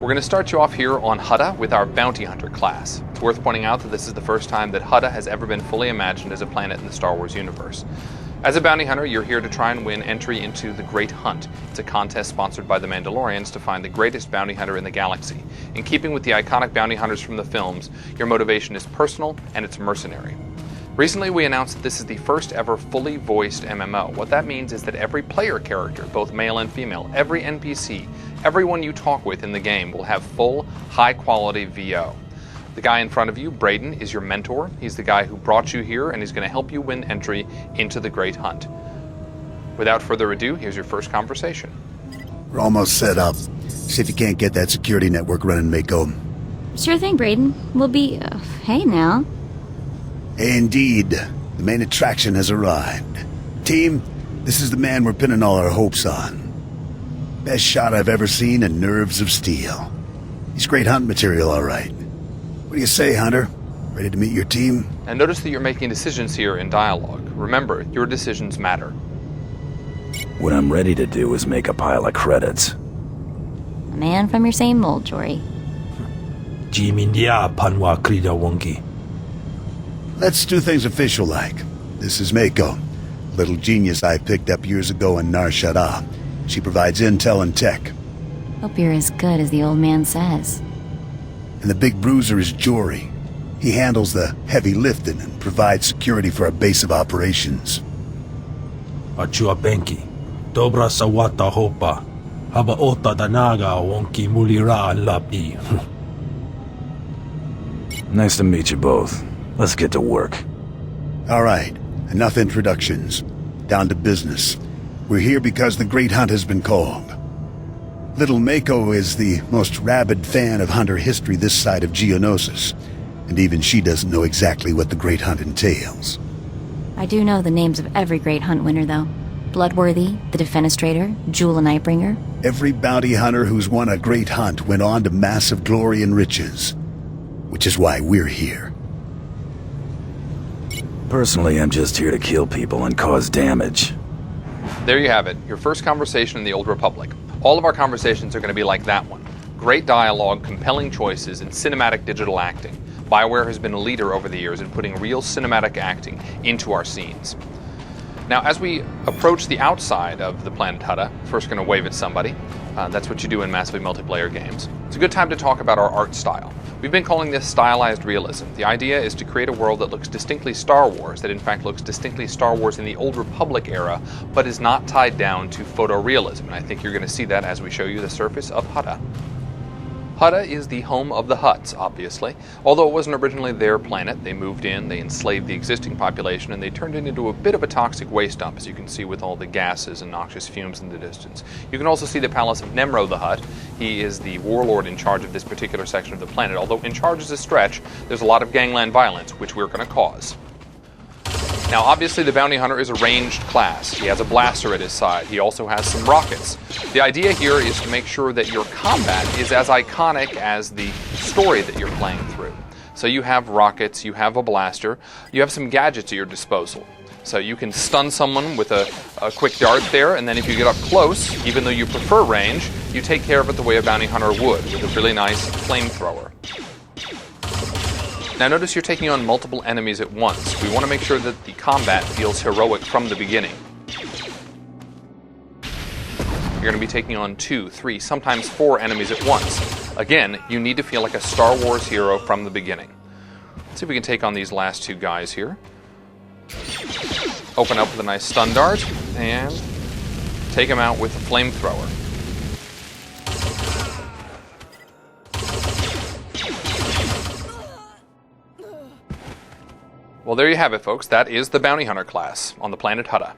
We're going to start you off here on Hutta with our Bounty Hunter class. It's worth pointing out that this is the first time that Hutta has ever been fully imagined as a planet in the Star Wars universe. As a bounty hunter, you're here to try and win entry into the Great Hunt. It's a contest sponsored by the Mandalorians to find the greatest bounty hunter in the galaxy. In keeping with the iconic bounty hunters from the films, your motivation is personal and it's mercenary. Recently, we announced that this is the first ever fully voiced MMO. What that means is that every player character, both male and female, every NPC, everyone you talk with in the game will have full, high-quality VO. The guy in front of you, Braden, is your mentor. He's the guy who brought you here, and he's going to help you win entry into the Great Hunt. Without further ado, here's your first conversation. We're almost set up. See if you can't get that security network running, Mako. Sure thing, Braden. We'll be... hey now. Indeed. The main attraction has arrived. Team, this is the man we're pinning all our hopes on. Best shot I've ever seen and nerves of steel. He's great hunt material, all right. What do you say, Hunter? Ready to meet your team? And notice that you're making decisions here in dialogue. Remember, your decisions matter. What I'm ready to do is make a pile of credits. A man from your same mold, Jory. Let's do things official-like. This is Mako, little genius I picked up years ago in Nar Shaddaa. She provides intel and tech. Hope you're as good as the old man says. And the big bruiser is Jory. He handles the heavy lifting and provides security for our base of operations. Achua Benki, Dobra Sawata Hopa, Haba Ota Danaga Wonki Mulira Labi. Nice to meet you both. Let's get to work. All right, enough introductions. Down to business. We're here because the Great Hunt has been called. Little Mako is the most rabid fan of hunter history this side of Geonosis, and even she doesn't know exactly what the Great Hunt entails. I do know the names of every Great Hunt winner, though. Bloodworthy, the Defenestrator, Jewel and Nightbringer. Every bounty hunter who's won a Great Hunt went on to massive glory and riches, which is why we're here. Personally, I'm just here to kill people and cause damage. There you have it, your first conversation in the Old Republic. All of our conversations are going to be like that one. Great dialogue, compelling choices, and cinematic digital acting. BioWare has been a leader over the years in putting real cinematic acting into our scenes. Now, as we approach the outside of the planet Hutta, first going to wave at somebody. That's what you do in massively multiplayer games. It's a good time to talk about our art style. We've been calling this stylized realism. The idea is to create a world that looks distinctly Star Wars, that in fact looks distinctly Star Wars in the Old Republic era, but is not tied down to photorealism. And I think you're going to see that as we show you the surface of Hutta. Hutta is the home of the Hutts, obviously. Although it wasn't originally their planet, they moved in, they enslaved the existing population, and they turned it into a bit of a toxic waste dump, as you can see with all the gases and noxious fumes in the distance. You can also see the palace of Nemro the Hutt. He is the warlord in charge of this particular section of the planet. Although in charge is a stretch, there's a lot of gangland violence, which we're going to cause. Now, obviously, the bounty hunter is a ranged class. He has a blaster at his side. He also has some rockets. The idea here is to make sure that your combat is as iconic as the story that you're playing through. So you have rockets, you have a blaster, you have some gadgets at your disposal. So you can stun someone with a quick dart there, and then if you get up close, even though you prefer range, you take care of it the way a bounty hunter would, with a really nice flamethrower. Now notice you're taking on multiple enemies at once. We want to make sure that the combat feels heroic from the beginning. You're going to be taking on 2, 3, sometimes 4 enemies at once. Again, you need to feel like a Star Wars hero from the beginning. Let's see if we can take on these last 2 guys here. Open up with a nice stun dart, and take him out with a flamethrower. Well, there you have it, folks. That is the Bounty Hunter class on the planet Hutta.